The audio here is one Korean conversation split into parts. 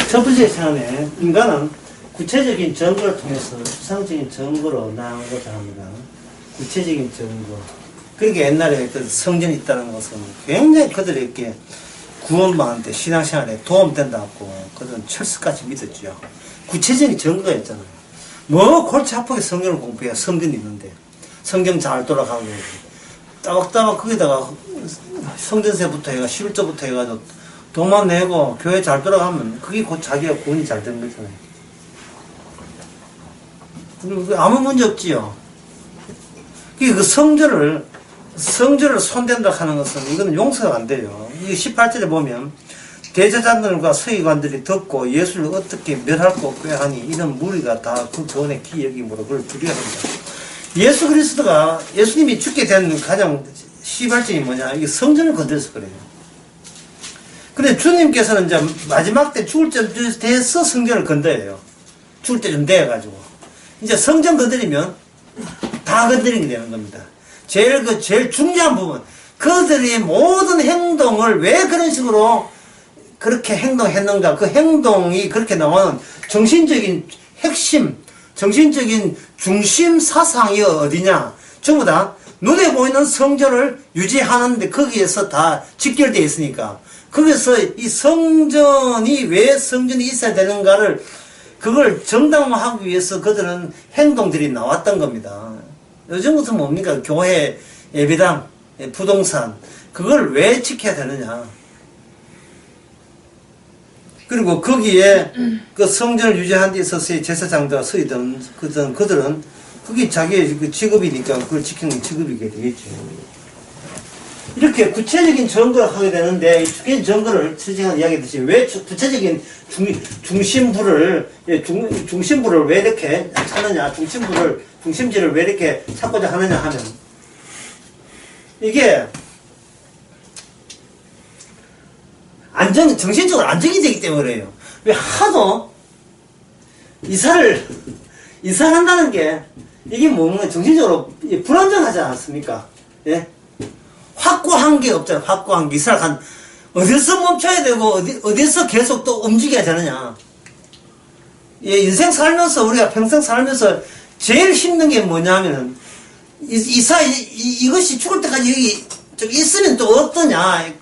첫 번째 시간에 인간은 구체적인 증거를 통해서 추상적인 증거로 나아가고자 합니다. 구체적인 증거. 그러니까 옛날에 그 성전이 있다는 것은 굉장히 그들에게 구원받는데 신앙생활에 도움된다고 그들은 철석같이 믿었죠. 구체적인 증거가 있잖아요. 뭐 골치 아프게 성경을 공부해야 성경이 있는데 성경 잘 돌아가고 따박따박 거기다가 성전세부터 해가 11조부터 해가지고 돈만 내고 교회 잘 돌아가면 그게 곧 자기가 구원이 잘 되는 거잖아요. 그리고 아무 문제 없지요. 그 성전을 손댄다 하는 것은 이거는 용서가 안 돼요. 이 18절에 보면 대제사장들과 서기관들이 듣고 예수를 어떻게 멸할고 꾀하니 이런 무리가 다 그 전에 기여김으로 그걸 두려워합니다. 예수 그리스도가 예수님이 죽게 된 가장 시발점이 뭐냐? 이게 성전을 건드려서 그래요. 근데 주님께서는 이제 마지막 때 죽을 때 돼서 성전을 건드려요. 죽을 때 좀 돼가지고. 이제 성전 건드리면 다 건드리게 되는 겁니다. 제일 중요한 부분. 그들의 모든 행동을 왜 그런 식으로 그렇게 행동했는가. 그 행동이 그렇게 나오는 정신적인 핵심, 정신적인 중심 사상이 어디냐. 전부 다 눈에 보이는 성전을 유지하는데 거기에서 다 직결되어 있으니까. 거기서 이 성전이 왜 성전이 있어야 되는가를 그걸 정당화하기 위해서 그들은 행동들이 나왔던 겁니다. 요즘 같은 뭡니까? 교회, 예배당, 부동산 그걸 왜 지켜야 되느냐. 그리고 거기에 그 성전을 유지하는 데 있어서의 제사장들과 서기든 그들은 그게 자기의 그 직업이니까 그걸 지키는 직업이게 되겠죠. 이렇게 구체적인 증거를 하게 되는데, 이 구체적인 증거를 지지하는 이야기듯이 왜 구체적인 중심부를 왜 이렇게 찾느냐, 중심지를 왜 이렇게 찾고자 하느냐 하면, 이게, 정신적으로 안정이 되기 때문에 그래요. 왜 하도 이사를 한다는 게, 이게 뭔가 정신적으로 불안정하지 않습니까? 예? 확고한 게 없잖아. 확고한 게. 이사를 어디서 멈춰야 되고, 어디서 계속 또 움직여야 되느냐. 예, 인생 살면서, 우리가 평생 살면서 제일 힘든 게 뭐냐면은, 이것이 죽을 때까지 여기 좀 있으면 또 어떠냐.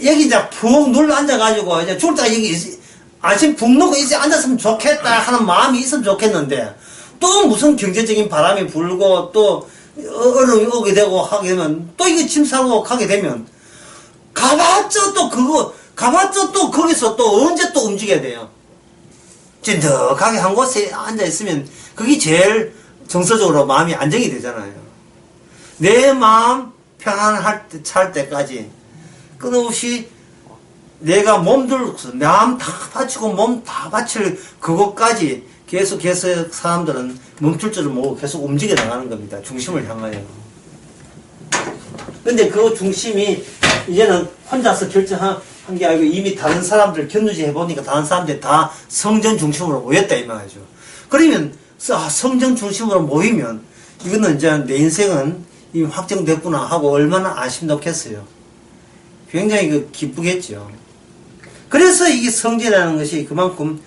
여기 이제 푹 눌러 앉아가지고, 이제 죽을 때까지 여기 아침 푹 놓고 이제 앉았으면 좋겠다 하는 마음이 있으면 좋겠는데, 또 무슨 경제적인 바람이 불고, 또 어려움이 오게 되고 하게 되면, 또 이거 짐 싸고 가게 되면, 가봤자 또 거기서 또 언제 또 움직여야 돼요. 찐득하게 한 곳에 앉아있으면, 그게 제일 정서적으로 마음이 안정이 되잖아요. 내 마음 살 때까지, 끊임없이 내가 몸들고서 마음 다 바치고 몸 다 바칠 그것까지 계속해서 사람들은 멈출 줄을 모르고 계속 움직여 나가는 겁니다. 중심을 향하여. 근데 그 중심이 이제는 혼자서 결정한 게 아니고 이미 다른 사람들 견누지 해보니까 다른 사람들이 다 성전 중심으로 모였다 이 말이죠. 그러면 성전 중심으로 모이면 이거는 이제 내 인생은 이미 확정됐구나 하고 얼마나 안심 놓겠어요. 굉장히 기쁘겠죠. 그래서 이게 성전이라는 것이 그만큼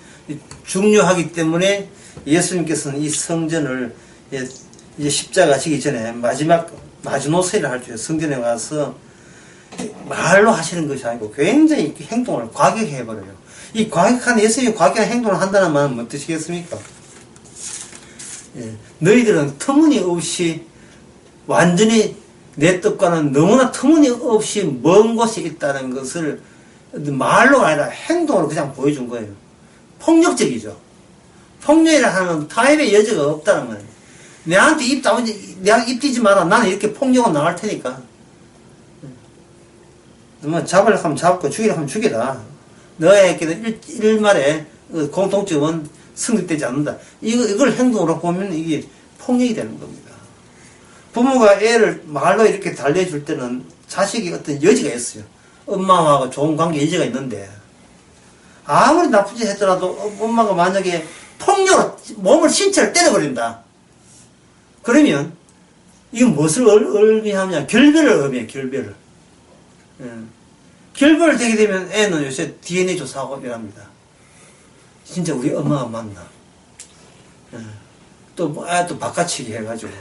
중요하기 때문에 예수님께서는 이 성전을 이제 십자가 지기 전에 마지막 마지노선을 할 때 성전에 가서 말로 하시는 것이 아니고 굉장히 행동을 과격해버려요. 이 과격한 예수님이 과격한 행동을 한다는 말은 뭐 뜻이겠습니까? 예, 너희들은 터무니없이 완전히 내 뜻과는 너무나 터무니없이 먼 곳에 있다는 것을 말로 아니라 행동으로 그냥 보여준 거예요. 폭력적이죠. 폭력이라 하면 타협의 여지가 없다는 거예요. 내한테 입 띄지 마라. 나는 이렇게 폭력은 나갈 테니까. 뭐 잡으려고 하면 잡고 죽이려고 하면 죽이라. 너에게는 일말의 공통점은 성립되지 않는다. 이걸 행동으로 보면 이게 폭력이 되는 겁니다. 부모가 애를 말로 이렇게 달래줄 때는 자식이 어떤 여지가 있어요. 엄마하고 좋은 관계 여지가 있는데 아무리 나쁘지 했더라도 엄마가 만약에 폭력으로 몸을 신체를 때려버린다. 그러면 이건 무엇을 의미하냐? 결별을 의미해요. 결별을. 결과를 되게 되면 애는 요새 DNA 조사하고 이랍니다. 진짜 우리 엄마가 맞나? 예. 또 바깥치기 해가지고.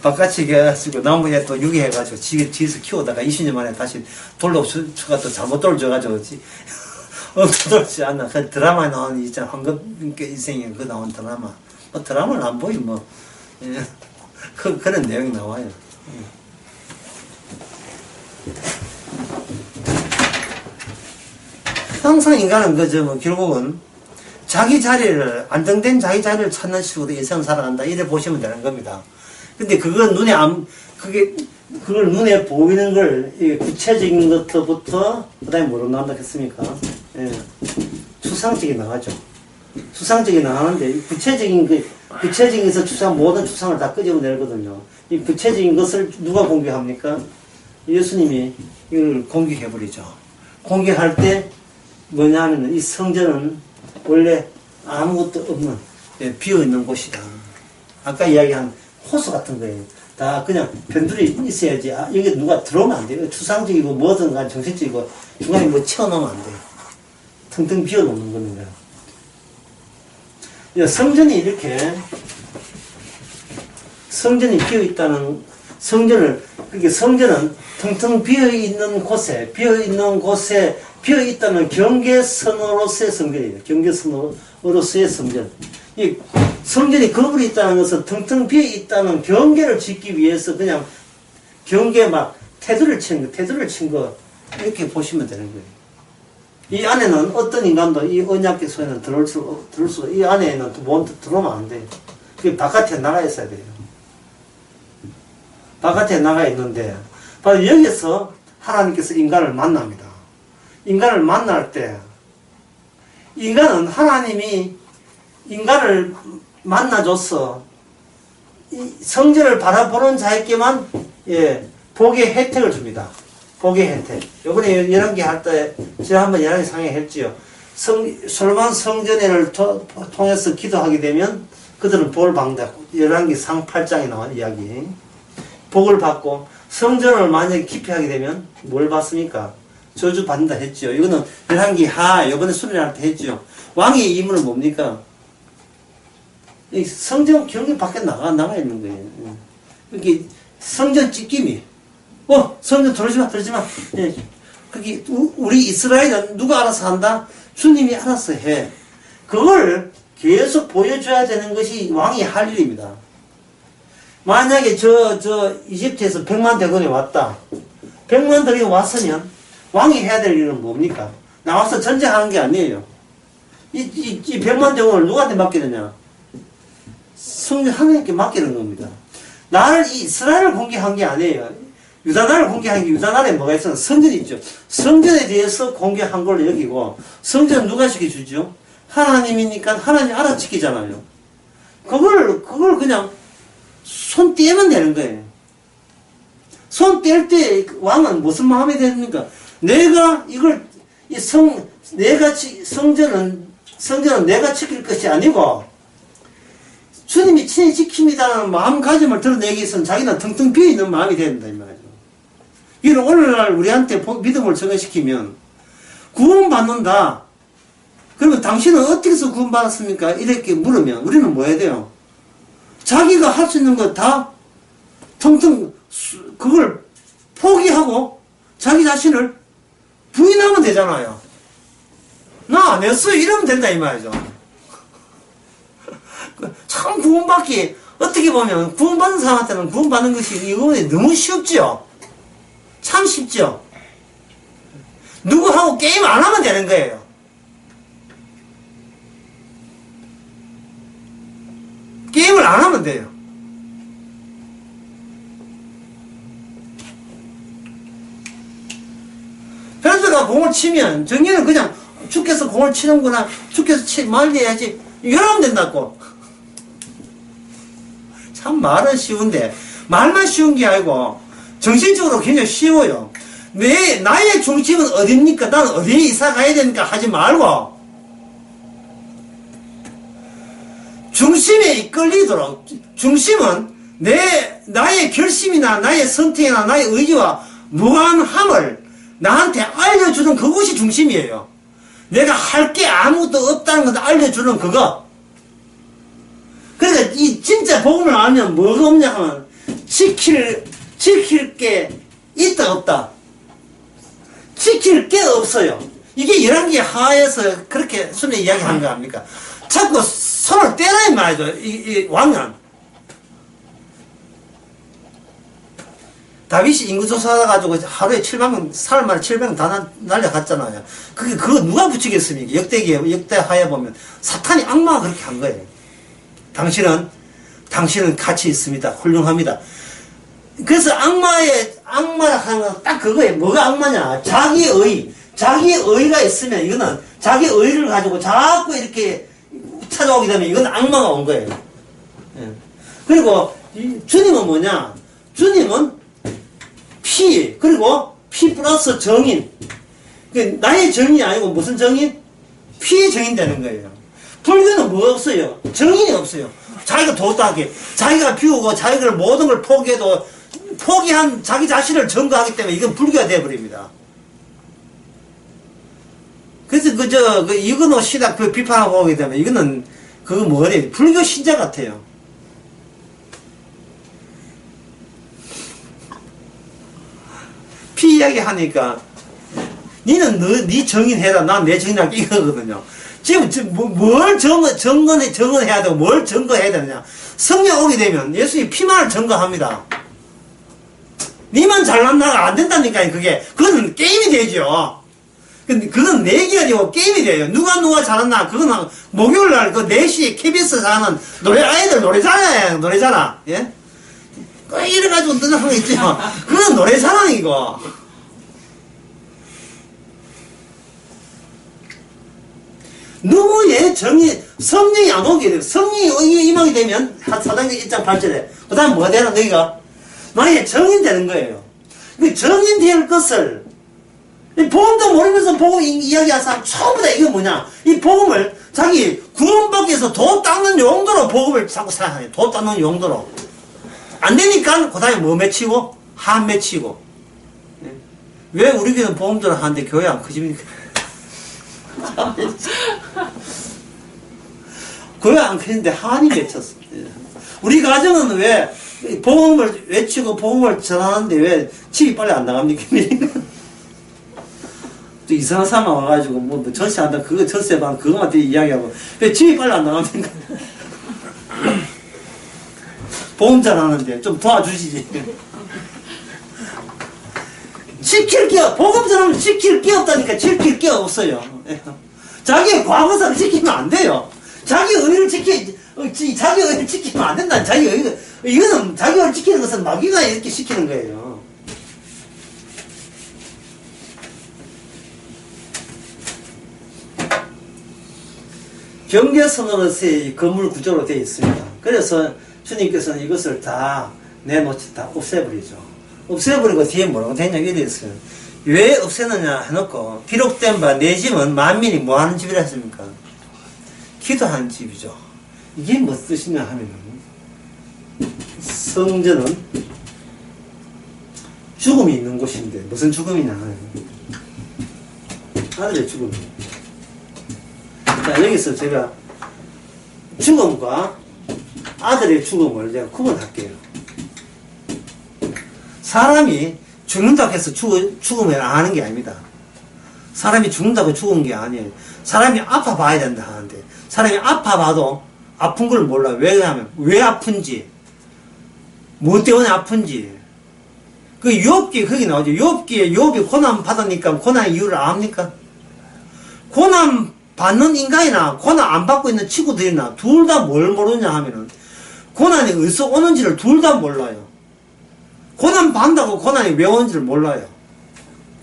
바깥치기 해가지고, 나무에 또 유기해가지고, 집에서 키우다가 20년 만에 다시 돌로 추가 또 잘못 돌줘가지고, 돌지 않나. 그 드라마에 나오는, 있잖아. 황금 인생에 그 나온 드라마. 뭐 드라마는 안 보이, 뭐. 예. 그런 내용이 나와요. 예. 항상 인간은 그저 뭐 결국은 자기 자리를 안정된 자기 자리를 찾는 식으로 인생을 살아간다 이래 보시면 되는 겁니다. 근데 그건 그걸 눈에 보이는 걸 구체적인 것부터 그다음에 뭐로 나온다 했습니까? 예. 추상적이 나가죠. 추상적이 나가는데 구체적인에서 모든 추상을 다 끄집어내거든요. 이 구체적인 것을 누가 공개합니까? 예수님이 이걸 공개해버리죠. 공개할 때 뭐냐면 이 성전은 원래 아무것도 없는 비어있는 곳이다. 아까 이야기한 호수 같은 거예요. 다 그냥 변두리 있어야지. 여기 누가 들어오면 안 돼요. 추상적이고 뭐든 간 정신적이고 중간에 뭐 채워놓으면 안 돼요. 텅텅 비어놓는 겁니다. 성전이 이렇게 성전이 비어있다는 성전은 텅텅 비어있는 곳에 비어있다는 경계선으로서의 성전이에요. 경계선으로서의 성전. 이 성전이 거울이 있다는 것은 텅텅 비어있다는 경계를 짓기 위해서 그냥 경계에 막 테두리를 친 거, 이렇게 보시면 되는 거예요. 이 안에는 어떤 인간도 이 언약계 소에는 이 안에는 들어오면 안 돼요. 그게 바깥에 나가 있어야 돼요. 바깥에 나가 있는데, 바로 여기서 하나님께서 인간을 만납니다. 인간을 만날 때, 인간은 하나님이 인간을 만나줘서 이 성전을 바라보는 자에게만 복의 혜택을 줍니다. 복의 혜택. 요번에 열왕기 할 때 제가 한번 열왕기 상에 했지요. 솔로몬 성전회를 통해서 기도하게 되면 그들은 복을 받는다. 열왕기 상 8장에 나온 이야기. 복을 받고 성전을 만약에 깊이 하게 되면 뭘 받습니까? 저주 받는다 했죠. 이거는 열왕기 요번에 수련할 때 했죠. 왕의 임무는 뭡니까? 이 성전 경계 밖에 나가 있는 거예요. 이렇게 성전 찢김이 성전 들어오지 마. 예. 그게 우리 이스라엘은 누가 알아서 한다? 주님이 알아서 해. 그걸 계속 보여줘야 되는 것이 왕이 할 일입니다. 만약에 이집트에서 100만 대군이 왔다. 100만 대군이 왔으면 왕이 해야 될 일은 뭡니까? 나와서 전쟁하는 게 아니에요. 이 100만 대군을 누구한테 맡기느냐? 성전 하나님께 맡기는 겁니다. 나를 이스라엘을 공개한 게 아니에요. 유다나를 공개한 게 유다나라에 뭐가 있어요? 성전이 있죠. 성전에 대해서 공개한 걸로 여기고 성전 누가 지켜주죠? 하나님이니까 하나님 알아지키잖아요. 그걸 그냥 손 떼면 되는 거예요. 손 뗄 때 왕은 무슨 마음이 됩니까? 성전은 내가 지킬 것이 아니고 주님이 친히 지킵니다라는 마음가짐을 드러내기 위해서는 자기는 텅텅 비어있는 마음이 돼야 된다 이 말이죠. 이는 오늘날 우리한테 믿음을 적용시키면 구원받는다. 그러면 당신은 어떻게 해서 구원받았습니까? 이렇게 물으면 우리는 뭐 해야 돼요? 자기가 할 수 있는 거 다 텅텅 그걸 포기하고 자기 자신을 부인하면 되잖아요. 나 안 했어요. 이러면 된다 이 말이죠. 참 구원받기 어떻게 보면 구원받는 사람한테는 구원받는 것이 이거는 너무 쉽죠. 참 쉽죠. 누구하고 게임 안 하면 되는 거예요. 게임을 안 하면 돼요. 펜스가 공을 치면 정리는 그냥 축해서 공을 치는구나 축해서 말려야지 이러면 된다고. 참 말은 쉬운데 말만 쉬운 게 아니고 정신적으로 굉장히 쉬워요. 나의 중심은 어딥니까? 나는 어디에 이사 가야 되니까 하지 말고 중심에 이끌리도록. 중심은 나의 결심이나 나의 선택이나 나의 의지와 무한함을 나한테 알려주는 그것이 중심이에요. 내가 할 게 아무것도 없다는 것을 알려주는 그거. 그러니까 이 진짜 복음을 알면 뭐가 없냐 하면 지킬 게 있다 없다. 지킬 게 없어요. 이게 11개 하에서 그렇게 순위 이야기하는 거 아닙니까? 자꾸 손을 떼라 이 말이죠. 이 왕은. 다윗이 인구조사하다 가지고 하루에 7만 명, 사흘 만에 700명 다 날려갔잖아요. 그거 누가 붙이겠습니까? 역대하에 보면 사탄이 악마가 그렇게 한 거예요. 당신은 가치 있습니다. 훌륭합니다. 그래서 악마라 하는 건 딱 그거예요. 뭐가 악마냐? 자기의가 있으면 이거는 자기의를 가지고 자꾸 이렇게 찾아오게 되면 이건 악마가 온 거예요. 예. 그리고 주님은 뭐냐? 주님은 피, 그리고 피 플러스 정인. 나의 정인이 아니고 무슨 정인? 피의 정인 되는 거예요. 불교는 뭐 없어요? 정인이 없어요. 자기가 도덕하게, 자기가 비우고 자기가 모든 걸 포기해도 포기한 자기 자신을 증거하기 때문에 이건 불교가 되어버립니다. 그래서 이거는 시다 비판하고 오게 되면 이거는 그거 뭐래? 불교 신자 같아요. 피 이야기 하니까 니는 네 정인해라. 난 내 정인할게 이거거든요. 지금 뭘 정언해야 되고 뭘 증거해야 되느냐. 성령 오게 되면 예수님 피만을 증거합니다. 니만 잘난 나가 안 된다니까요. 그거는 게임이 되죠. 그건 내기가 아니고 게임이 돼요. 누가 잘났나. 그거는 목요일날 그 4시에 KBS 하는 아이들 노래자랑. 예? 이래가지고 뜨는 거 있죠. 그건 노래자랑이고. 누구의 성령이 안 오게 돼요. 성령이 임하게 되면, 사도행전 1장 8절에. 그 다음 뭐가 되나, 너희가? 만약에 정인 되는 거예요. 정인 될 것을, 복음도 모르면서 복음 이야기하는 사람 처음부터 이게 뭐냐? 이 복음을 자기 구원받기 위해서 도 닦는 용도로 복음을 자꾸 사용해요. 도 닦는 용도로. 안 되니까, 그 다음에 뭐 맺히고? 한 맺히고. 왜 우리 교회는 복음들을 하는데 교회 안 커집니까? 교회 안 커지는데 한이 맺혔어. 우리 가정은 왜 복음을 외치고 복음을 전하는데 왜 집이 빨리 안 나갑니까? 또 이상한 사람 와가지고 뭐 전세한다 그거 전세방 그거만 이야기하고 왜 집이 빨리 안 나갑니까? 복음 전하는데 좀 도와주시지. 복음 전하면 지킬 게 없다니까. 지킬 게 없어요. 자기의 과거사를 지키면 안 돼요. 자기 의를 지키면 안 된다. 이거는 자기 의를 지키는 것은 마귀가 이렇게 시키는 거예요. 경계선으로서의 건물 구조로 되어 있습니다. 그래서 주님께서는 이것을 다 내놓지, 다 없애버리죠. 없애버리고 뒤에 뭐라고 되냐, 이래 있어요. 왜 없애느냐 해놓고, 기록된 바 내 집은 만민이 뭐 하는 집이라 했습니까? 기도하는 집이죠. 이게 무슨 뜻이냐 하면은, 성전은 죽음이 있는 곳인데, 무슨 죽음이냐 하면, 아들의 죽음. 자, 여기서 제가 죽음과 아들의 죽음을 제가 구분할게요. 사람이 죽는다고 해서 죽음을 안 하는 게 아닙니다. 사람이 죽는다고 죽은 게 아니에요. 사람이 아파봐야 된다 하는데, 사람이 아파봐도 아픈 걸 몰라. 왜냐하면, 왜 아픈지, 뭐 때문에 아픈지. 그 욥기 거기 나오죠. 욥이 고난 받으니까 고난의 이유를 압니까? 고난 받는 인간이나 고난 안 받고 있는 친구들이나 둘 다 뭘 모르냐 하면은 고난이 어디서 오는지를 둘 다 몰라요. 고난 받는다고 고난이 왜 오는지를 몰라요.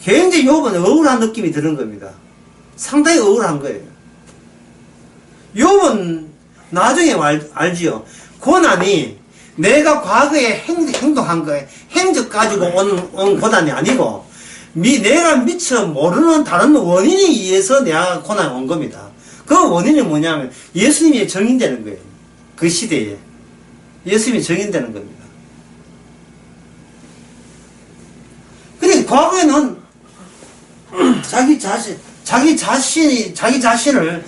굉장히 욥은 억울한 느낌이 드는 겁니다. 상당히 억울한 거예요. 욥은 나중에 알지요. 고난이 내가 과거에 행동한 거에 행적 가지고 온 고난이 아니고 내가 미처 모르는 다른 원인에 의해서 내가 고난이 온 겁니다. 그 원인이 뭐냐면 예수님이 정인되는 거예요. 그 시대에 예수님이 정인되는 겁니다. 그러니까 과거에는 자기 자신을,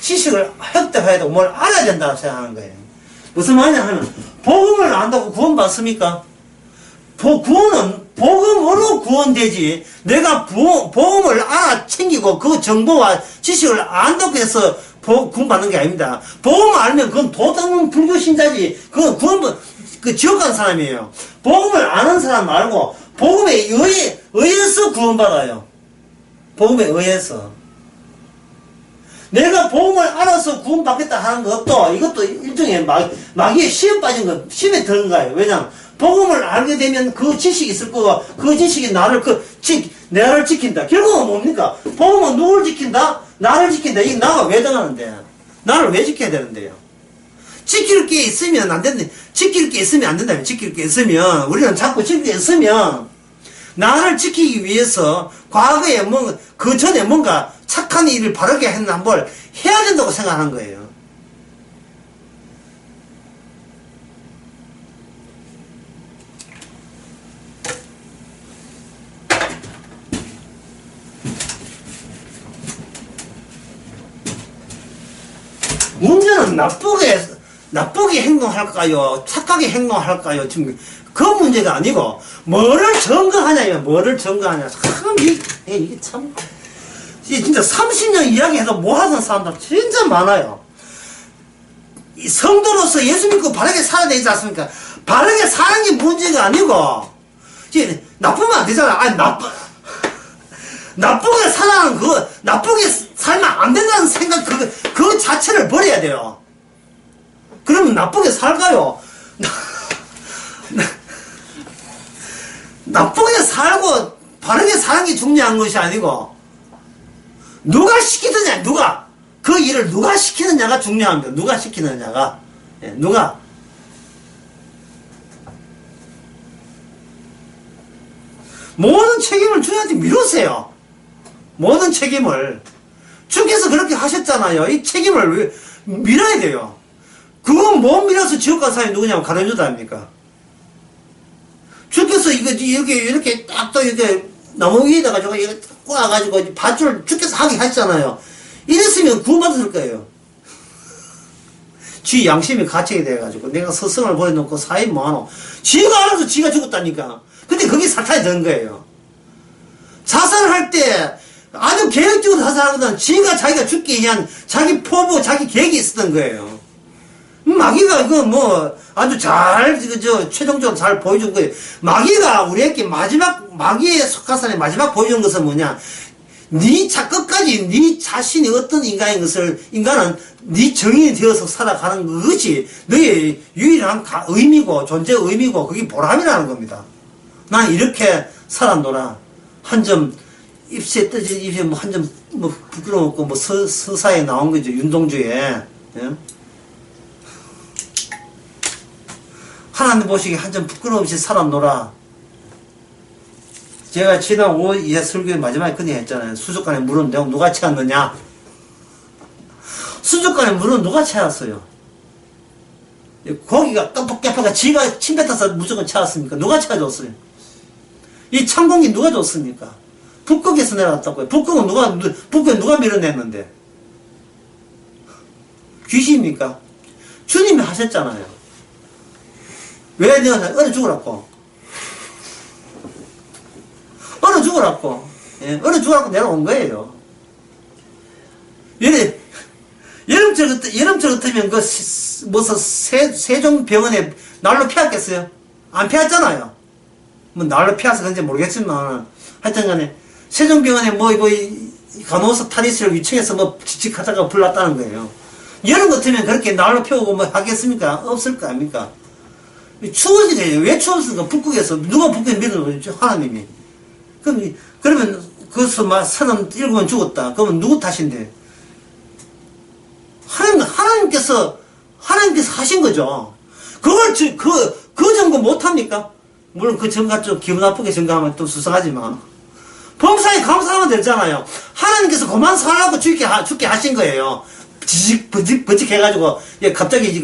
지식을 획득해야 되고, 뭘 알아야 된다고 생각하는 거예요. 무슨 말이냐 하면, 복음을 안다고 구원받습니까? 구원은 복음으로 구원되지, 내가 복음을 알아 챙기고, 그 정보와 지식을 안다고 해서 구원받는 게 아닙니다. 복음을 알면 그건 도덕은 불교신자지, 그건 지옥 간 사람이에요. 복음을 아는 사람 말고, 복음에 의해서 구원받아요. 복음에 의해서. 내가 복음을 알아서 구원받겠다 하는 것도, 이것도 일종의 마귀의 시험 빠진 거, 시험에 드는 거예요. 왜냐면, 복음을 알게 되면 그 지식이 있을 거고, 그 지식이 나를 지킨다. 결국은 뭡니까? 복음은 누굴 지킨다? 나를 지킨다. 이게 나가 왜 당하는데? 나를 왜 지켜야 되는데요? 지킬 게 있으면 안 된다. 지킬 게 있으면 안 된다면, 지킬 게 있으면, 우리는 자꾸 지킬 게 있으면, 나를 지키기 위해서, 과거에 그 전에 뭔가 착한 일을 바르게 했나 뭘 해야 된다고 생각하는 거예요. 문제는 나쁘게 행동할까요? 착하게 행동할까요? 지금 그 문제가 아니고, 뭐를 증거하냐면, 이게 참, 진짜 30년 이야기해도 뭐 하던 사람들 진짜 많아요. 이 성도로서 예수 믿고 바르게 살아야 되지 않습니까? 바르게 사는 게 문제가 아니고, 나쁘면 안 되잖아. 나쁘게 살아는 나쁘게 살면 안 된다는 생각, 그 자체를 버려야 돼요. 그러면 나쁘게 살까요? 나쁘게 살고 바르게 사는 게 중요한 것이 아니고, 누가 시키느냐, 그 일을 누가 시키느냐가 중요합니다. 누가 시키느냐가. 누가. 모든 책임을 주님한테 미루세요. 모든 책임을. 주께서 그렇게 하셨잖아요. 이 책임을 왜 밀어야 돼요. 그건 못 밀어서 지옥 간 사람이 누구냐면 가룟 유다 아닙니까? 주께서 이렇게 딱 또 이렇게 나무 위에다가 저거 이렇게 꼬아가지고 밧줄 주께서 하게 하셨잖아요. 이랬으면 구원받았을 거예요. 지 양심이 가책이 돼가지고 내가 스승을 버려놓고 사인 뭐하노. 지가 알아서 지가 죽었다니까. 근데 그게 사탄이 된 거예요. 자살할 때 아주 계획적으로 자살하거든. 자기가 죽기 위한 자기 포부, 자기 계획이 있었던 거예요. 마귀가 아주 최종적으로 잘 보여준 거예요. 마귀가 우리에게 마귀의 속하산의 마지막 보여준 것은 뭐냐? 끝까지 네 자신이 어떤 인간은 네 정인이 되어서 살아가는 것이 너의 유일한 의미고, 존재의 의미고, 그게 보람이라는 겁니다. 난 이렇게 살았노라. 한 점, 입시에 떠진 입에 한 점, 부끄러웠고, 서사에 나온 거죠. 윤동주에. 예? 하나님 보시기에 한 점 부끄러움 없이 살았노라. 제가 지난 5월 2일 설교의 마지막에 그냥 했잖아요. 수족관에 물은 내가 누가 채웠느냐? 수족관에 물은 누가 채웠어요? 고기가 떡볶이가 지가 침 뱉어서 무조건 채웠습니까? 누가 채워줬어요? 이 창공기 누가 줬습니까? 북극에서 내려왔다고요. 북극에 누가 밀어냈는데? 귀신입니까? 주님이 하셨잖아요. 왜 내가 얼어 죽으라고? 얼어 죽으라고. 예, 얼어 죽으라고 내려온 거예요. 여름철 같으면 세종병원에 날로 피웠겠어요? 안 피웠잖아요. 날로 피워서 그런지 모르겠지만, 하여튼 간에, 세종병원에 간호사 탈의실을 위층에서 지직하다가 불났다는 거예요. 여름 같으면 그렇게 날로 피우고 하겠습니까? 없을 거 아닙니까? 추워지네요. 왜 추웠을까? 북극에서. 누가 북극에 밀어넣었죠? 하나님이. 그러면, 거기서 사람 7명 죽었다. 그러면 누구 탓인데? 하나님께서 하신 거죠. 그 점검 못합니까? 물론 그 점검 좀 기분 나쁘게 점검하면 또 수상하지만. 범사에 감사하면 되잖아요. 하나님께서 그만 살라고 죽게 하신 거예요. 버직 해가지고, 갑자기,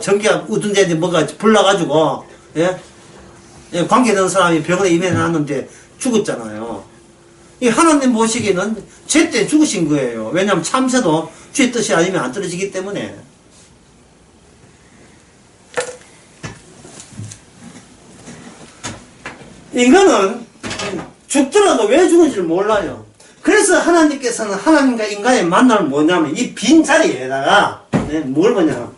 전기가 우둔데 뭐가 불나가지고, 예? 관계되는 사람이 병원에 임해놨는데, 죽었잖아요. 이 하나님 보시기에는 제때 죽으신 거예요. 왜냐하면 참새도 주의 뜻이 아니면 안 떨어지기 때문에. 인간은 죽더라도 왜 죽은지를 몰라요. 그래서 하나님께서는 하나님과 인간의 만남을 뭐냐면 이 빈 자리에다가 뭘 보냐,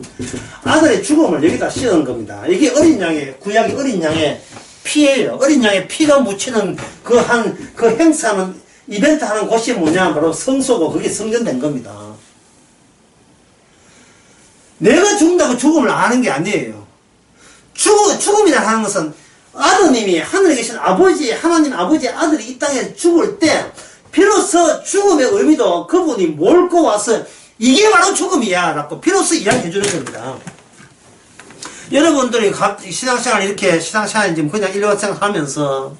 아들의 죽음을 여기다 씌운 겁니다. 이게 어린 양의, 구약의 어린 양의 피예요. 어린 양의 피가 묻히는 그 행사는, 이벤트 하는 곳이 뭐냐, 바로 성소고 그게 성전된 겁니다. 내가 죽는다고 죽음을 아는 게 아니에요. 죽음이라 하는 것은 아드님이, 하늘에 계신 아버지, 하나님 아버지의 아들이 이 땅에 죽을 때 비로소 죽음의 의미도 그분이 몰고 와서 이게 바로 죽음이야 라고 비로소 이야기해 주는 겁니다. 여러분들이 신앙생활 이렇게 신앙생활 지금 그냥 일반생활 하면서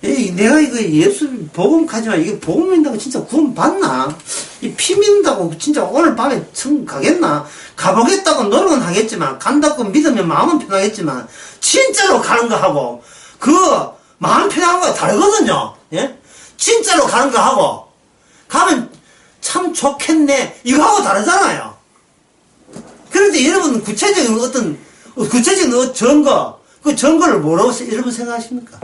내가 이거 예수 복음 가지만 이게 복음 믿는다고 진짜 구원 받나? 이 피 믿는다고 진짜 오늘 밤에 청 가겠나? 가보겠다고 노력은 하겠지만, 간다고 믿으면 마음은 편하겠지만 진짜로 가는 거하고 그 마음 편한 거 다르거든요. 예? 진짜로 가는 거하고 가면 참 좋겠네 이거하고 다르잖아요. 그런데 여러분 구체적인 증거, 그 증거를 뭐라고 여러분 생각하십니까?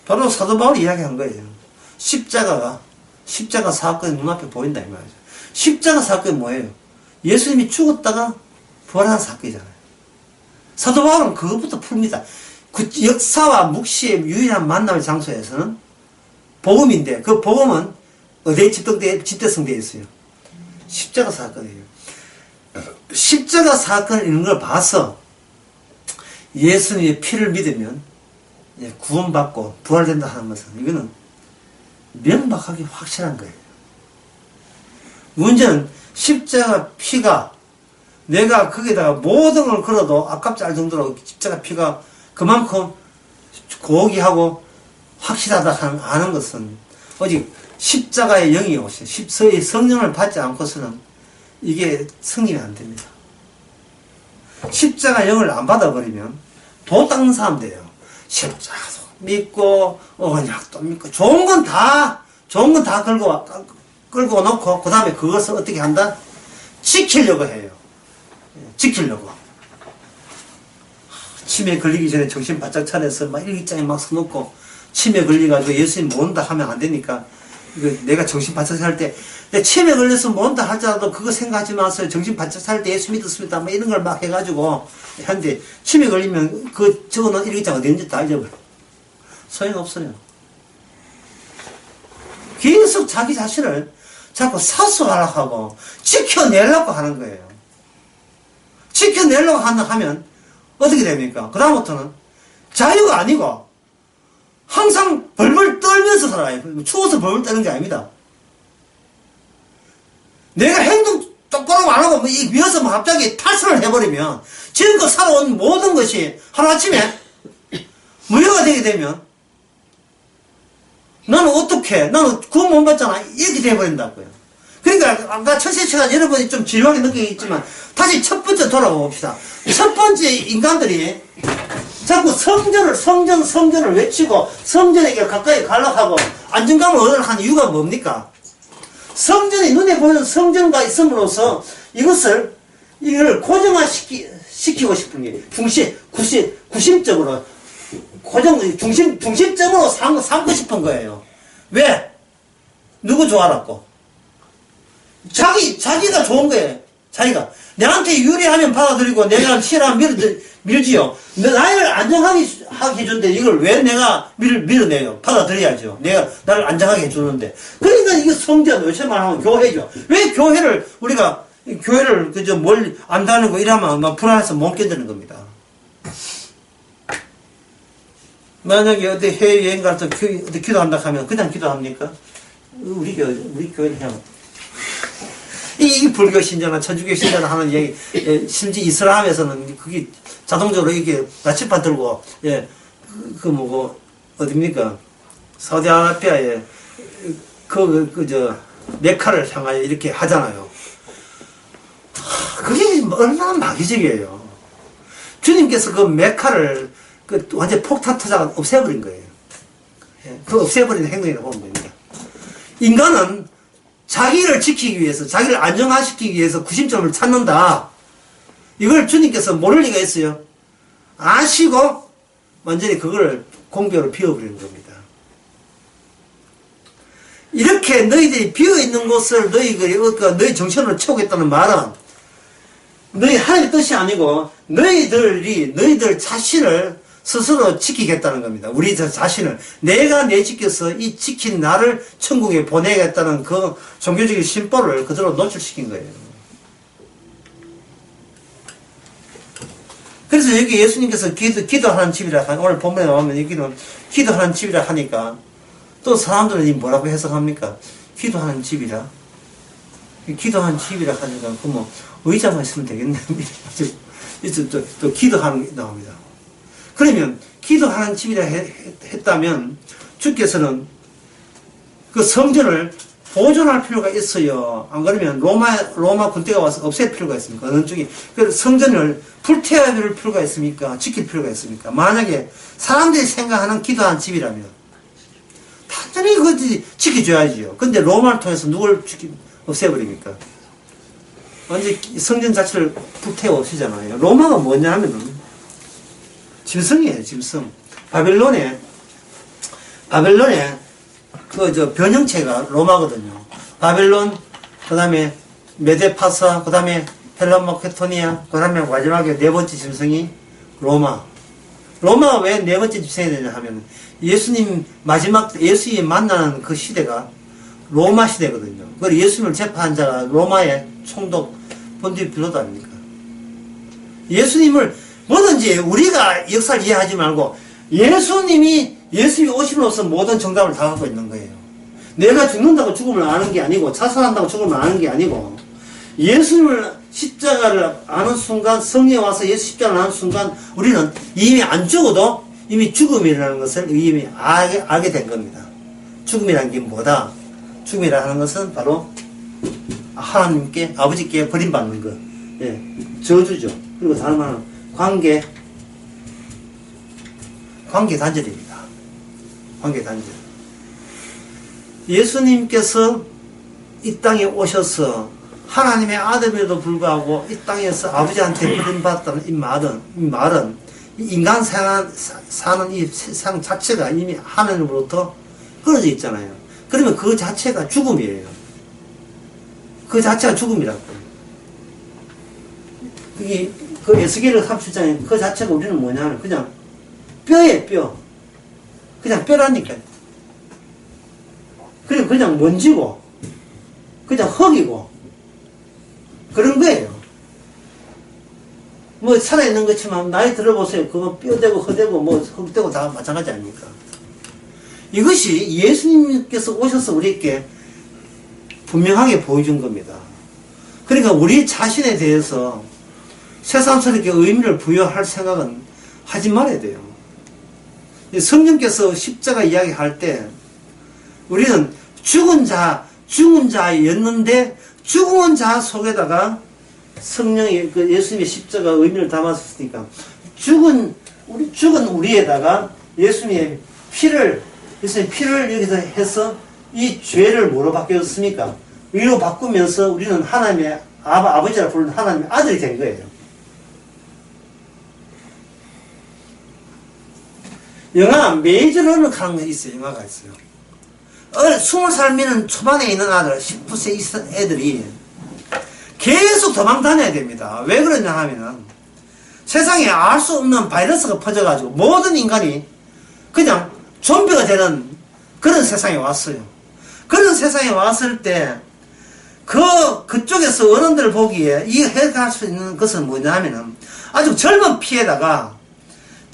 바로 사도 바울이 이야기한 거예요. 십자가 사건이 눈앞에 보인다 이 말이죠. 십자가 사건이 뭐예요? 예수님이 죽었다가 부활한 사건이잖아요. 사도 바울은 그것부터 풉니다. 그 역사와 묵시의 유일한 만남의 장소에서는 복음인데, 그 복음은 어디에 집대성되어 있어요? 십자가 사건이에요. 십자가 사건을 있는 걸 봐서 예수님의 피를 믿으면 구원받고 부활된다 하는 것은, 이거는 명백하게 확실한 거예요. 문제는 십자가 피가, 내가 거기다가 모든 걸 걸어도 아깝지 않을 정도로 십자가 피가 그만큼 고귀하고 확실하다 아는 것은, 오직 십자가의 영이 오셔, 성령을 받지 않고서는 이게 승리가 안 됩니다. 십자가 영을 안 받아버리면 도 닦는 사람 돼요. 십자가도 믿고 언약도 믿고 좋은 건 다 끌고 놓고 그 다음에 그것을 어떻게 한다? 지키려고 해요. 지키려고. 치매 걸리기 전에 정신 바짝 차려서 막 일기장에 막 써놓고 치매 걸려가지고 예수님 모른다 하면 안 되니까, 이거 내가 정신 바짝 차릴 때 치매 걸려서 모른다 할지라도 그거 생각하지 마세요. 정신 바짝 차릴 때 예수 믿었습니다. 뭐 이런 걸 막 해가지고 하는데, 치매 걸리면 그 적어놓은 일기장 어디있는지 다 잊어버려. 소용없어요. 계속 자기 자신을 자꾸 사수하려고 하고 지켜내려고 하는 거예요. 지켜내려고 하면 어떻게 됩니까? 그 다음부터는 자유가 아니고 항상 벌벌 떨면서 살아요. 추워서 벌벌 떠는 게 아닙니다. 내가 행동 똑바로 안 하고 위에서 갑자기 탈선을 해버리면 지금껏 살아온 모든 것이 하루아침에 무효가 되게 되면 나는 어떻게, 나는 구원 못 받잖아, 이렇게 돼버린다고요. 그러니까 아까 첫 시간 여러분이 좀 지루하게 느끼겠지만 다시 첫 번째 돌아가 봅시다. 첫 번째 인간들이 자꾸 성전을 외치고 성전에게 가까이 가려고 하고 안정감을 얻으려고 하는 이유가 뭡니까? 성전이 눈에 보이는 성전과 있음으로써 이걸 고정화시키고 싶은 게 구심적으로 중심적으로 삼고 싶은 거예요. 왜? 누구 좋아라고? 자기가 좋은 거예요. 자기가. 내한테 유리하면 받아들이고, 내가 싫어하면 밀지요. 나를 안정하게 해준데, 이걸 왜 내가 밀어내요? 받아들여야죠. 나를 안정하게 해주는데. 그러니까 이게 성전, 요새 말하면 교회죠. 왜 우리가 교회를 안 다니고 이러면 막 불안해서 못 견디는 겁니다. 만약에 어디 해외여행 가서 어디 기도한다 하면 그냥 기도합니까? 우리 교회는 그냥. 이 불교 신자나 천주교 신자나 하는 얘기, 심지어 이슬람에서는 그게 자동적으로 이게 나침반 들고, 어딥니까? 사우디아라비아에, 메카를 향하여 이렇게 하잖아요. 그게 얼마나 마귀적이에요. 주님께서 그 메카를 완전 폭탄 투자가 없애버린 거예요. 예, 그 없애버리는 행동이라고 보면 됩니다. 인간은 자기를 지키기 위해서, 자기를 안정화시키기 위해서 구심점을 찾는다. 이걸 주님께서 모를 리가 있어요. 아시고 완전히 그걸 공개로 비워버리는 겁니다. 이렇게 너희들이 비어있는 곳을 너희 정신으로 채우겠다는 말은 너희 하나님의 뜻이 아니고 너희들 자신을 스스로 지키겠다는 겁니다. 우리 자신을 내가 지켜서 이 지킨 나를 천국에 보내겠다는 그 종교적인 심보를 그대로 노출시킨 거예요. 그래서 여기 예수님께서 기도하는 집이라 오늘 본문에 나오면 여기는 기도하는 집이라 하니까 또 사람들은 뭐라고 해석합니까? 기도하는 집이라. 기도하는 집이라 하니까, 그 뭐, 의자만 있으면 되겠네. 또 기도하는 게 나옵니다. 그러면, 기도하는 집이라 했다면, 주께서는 그 성전을 보존할 필요가 있어요. 안 그러면 로마 군대가 와서 없앨 필요가 있습니까? 어느 쪽이. 그래서 성전을 불태워야 될 필요가 있습니까? 지킬 필요가 있습니까? 만약에 사람들이 생각하는 기도하는 집이라면, 단순히 그거 지켜줘야지요. 근데 로마를 통해서 누굴 없애버립니까? 완전 성전 자체를 불태워 없애잖아요. 로마가 뭐냐 하면은, 짐승이에요, 짐승. 바벨론에, 변형체가 로마거든요. 바벨론, 그 다음에 메데파사, 그 다음에 헬라마케토니아, 그 다음에 마지막에 네 번째 짐승이 로마. 로마가 왜 네 번째 짐승이 되냐 하면, 예수님 만나는 그 시대가 로마 시대거든요. 그리고 예수님을 재판한 자가 로마의 총독 본디오 빌라도 아닙니까? 예수님을 뭐든지 우리가 역사를 이해하지 말고 예수님이 오심으로써 모든 정답을 다 갖고 있는 거예요. 내가 죽는다고 죽음을 아는 게 아니고 자살한다고 죽음을 아는 게 아니고 예수님을 십자가를 아는 순간 성령에 와서 예수 십자가를 아는 순간 우리는 이미 안 죽어도 이미 죽음이라는 것을 이미 알게 된 겁니다. 죽음이라는 게 뭐다? 죽음이라는 하는 것은 바로 하나님께, 아버지께 버림받는 것. 예, 저주죠. 그리고 다른 말은 관계 단절입니다. 관계 단절. 예수님께서 이 땅에 오셔서 하나님의 아들임에도 불구하고 이 땅에서 아버지한테 버림받았다는 이 말은 인간 사는 이 세상 자체가 이미 하나님으로부터 끊어져 있잖아요. 그러면 그 자체가 죽음이에요. 그 자체가 죽음이라고. 그 에스겔을 37장에 그 자체가 우리는 뭐냐면 그냥 뼈에 뼈. 그냥 뼈라니까. 그리고 그냥 먼지고, 그냥 흙이고, 그런 거예요. 뭐 살아있는 것지만 나이 들어보세요. 그거 뼈대고 허대고 뭐 흙대고 다 마찬가지 아닙니까? 이것이 예수님께서 오셔서 우리에게 분명하게 보여준 겁니다. 그러니까 우리 자신에 대해서 세상스럽게 의미를 부여할 생각은 하지 말아야 돼요. 성령께서 십자가 이야기할 때 우리는 죽은 자였는데 죽은 자 속에다가 성령이 그 예수님의 십자가 의미를 담았으니까 죽은 우리에다가 예수님의 피를 여기서 해서 이 죄를 뭐로 바뀌었습니까? 위로 바꾸면서 우리는 하나님의 아버지라 부르는 하나님의 아들이 된 거예요. 영화 메이저 러너라는 거 있어요. 영화가 있어요. 20살 미는 초반에 있는 아들, 19세 애들이 계속 도망 다녀야 됩니다. 왜 그러냐 하면은 세상에 알 수 없는 바이러스가 퍼져가지고 모든 인간이 그냥 좀비가 되는 그런 세상에 왔어요. 그런 세상에 왔을 때 그쪽에서 어른들 보기에 이 해결할 수 있는 것은 뭐냐 하면은 아주 젊은 피에다가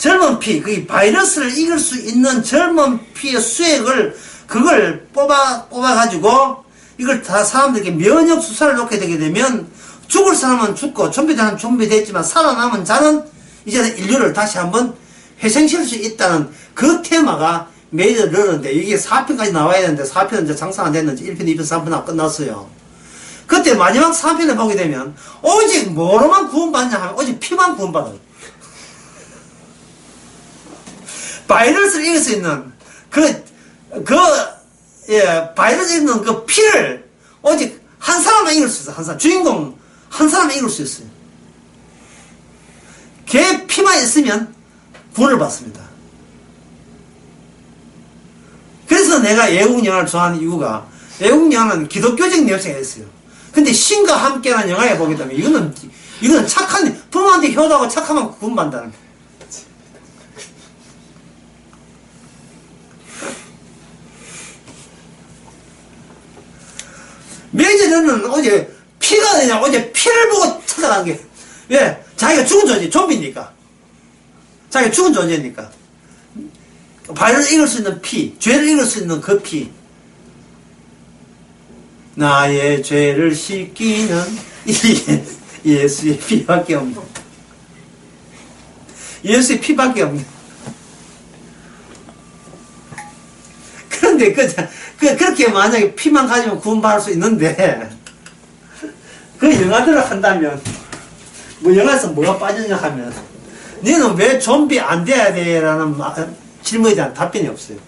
그 바이러스를 이길 수 있는 젊은 피의 수액을 그걸 뽑아가지고 이걸 다 사람들에게 면역 수사를 놓게 되게 되면 죽을 사람은 죽고 좀비 되는 좀비 됐지만 살아남은 자는 이제는 인류를 다시 한번 회생시킬 수 있다는 그 테마가 메이저 러너인데 이게 4편까지 나와야 되는데 4편은 이제 장사 안 됐는지 1편, 2편, 3편 끝났어요. 그때 마지막 3편을 보게 되면 오직 뭐로만 구원받냐 하면 오직 피만 구원받아요. 바이러스를 이길 수 있는 그, 예, 바이러스 있는 그 피를 오직 한 사람만 이길 수 있어요. 한 사람. 주인공 한 사람만 이길 수 있어요. 걔 피만 있으면 구원을 받습니다. 그래서 내가 외국 영화를 좋아하는 이유가 외국 영화는 기독교적인 내용이 있어요. 근데 신과 함께하는 영화에 보게 되면 이거는 착한 부모한테 효도하고 착하면 구원받는다는 거예요. 메이저는 어제 피가 되냐 어제 피를 보고 찾아간 게 왜? 자기가 죽은 존재 좀비니까 자기가 죽은 존재니까 바이러스 이길 수 있는 피 죄를 이길 수 있는 그 피 나의 죄를 씻기는 예수의 피밖에 없네. 예수의 피밖에 없네. 그런데 그렇게 만약에 피만 가지면 구원받을 수 있는데 그 영화들을 한다면 뭐 영화에서 뭐가 빠지냐 하면 너는 왜 좀비 안 돼야 돼? 라는 질문에 대한 답변이 없어요.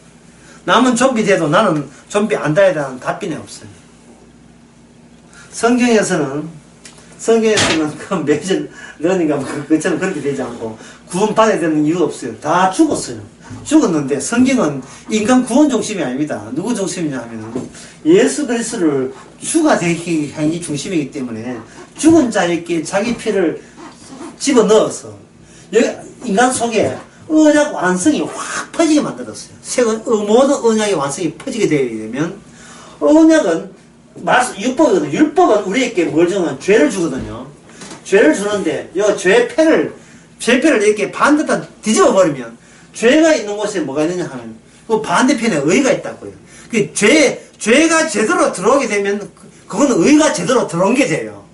남은 좀비 돼도 나는 좀비 안 돼야 되는 답변이 없어요. 성경에서는 그 메이저 러닝가 그처럼 그렇게 되지 않고 구원받아야 되는 이유가 없어요. 다 죽었어요. 죽었는데 성경은 인간 구원 중심이 아닙니다. 누구 중심이냐 하면 예수 그리스도를 주가 되기 향이 중심이기 때문에 죽은 자에게 자기 피를 집어넣어서 인간 속에 언약 완성이 확 퍼지게 만들었어요. 모든 언약의 완성이 퍼지게 되면 언약은 율법이거든요. 율법은 우리에게 뭘 주면 죄를 주거든요. 죄를 주는데 이 죄패를 이렇게 반대편 뒤집어 버리면 죄가 있는 곳에 뭐가 있느냐 하면 그 반대편에 의가 있다고요. 그 죄가 제대로 들어오게 되면 그거는 의가 제대로 들어온 게 돼요.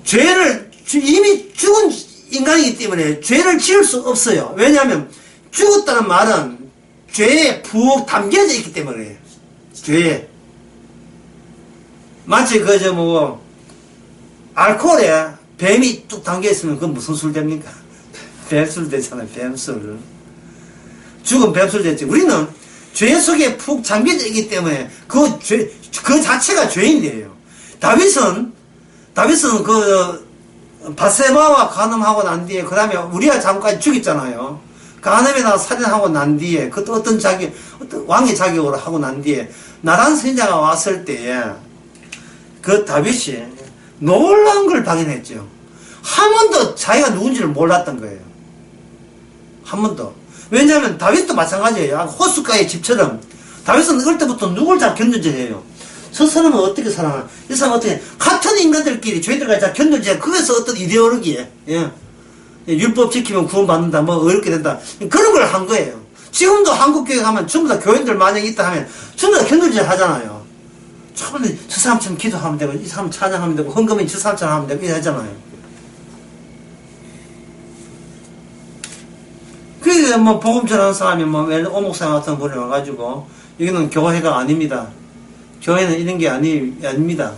죄를 이미 죽은 인간이기 때문에 죄를 지을 수 없어요. 왜냐하면 죽었다는 말은 죄에 푹 담겨져 있기 때문에 죄에 마치 알코올에 뱀이 뚝 담겨있으면 그건 무슨 술 됩니까? 뱀술 되잖아요. 뱀술. 죽은 뱀술 됐지. 우리는 죄 속에 푹 잠겨져 있기 때문에 그 자체가 죄인이에요. 다윗은 바세바와 간음하고 난 뒤에 그 다음에 우리아 장까지 죽였잖아요. 간음에다가 살인하고 난 뒤에 어떤 왕의 자격으로 하고 난 뒤에 나단 선지자가 왔을 때에 그 다윗이 놀라운 걸 발견했죠. 한 번도 자기가 누군지를 몰랐던 거예요. 한 번도. 왜냐하면 다윗도 마찬가지예요. 호숫가의 집처럼 다윗은 어릴 때부터 누굴 잘 견뎌져야 저 사람은 어떻게 살아나? 이 사람은 어떻게 같은 인간들끼리 죄들과 잘 견뎌져야 거기서 어떤 이데올로기에 율법 지키면 구원받는다 뭐 어렵게 된다 그런 걸 한 거예요. 지금도 한국교회 가면 전부 다 교인들 만약에 있다 하면 전부 다 견뎌져야 하잖아요. 처음에 저 사람처럼 기도하면 되고 이 사람 찬양하면 되고 헌금은 저 사람처럼 하면 되고 이래 하잖아요. 그게 뭐 복음 전하는 사람이 오목사님 같은 분이 와가지고 여기는 교회가 아닙니다. 교회는 이런 게 아닙니다.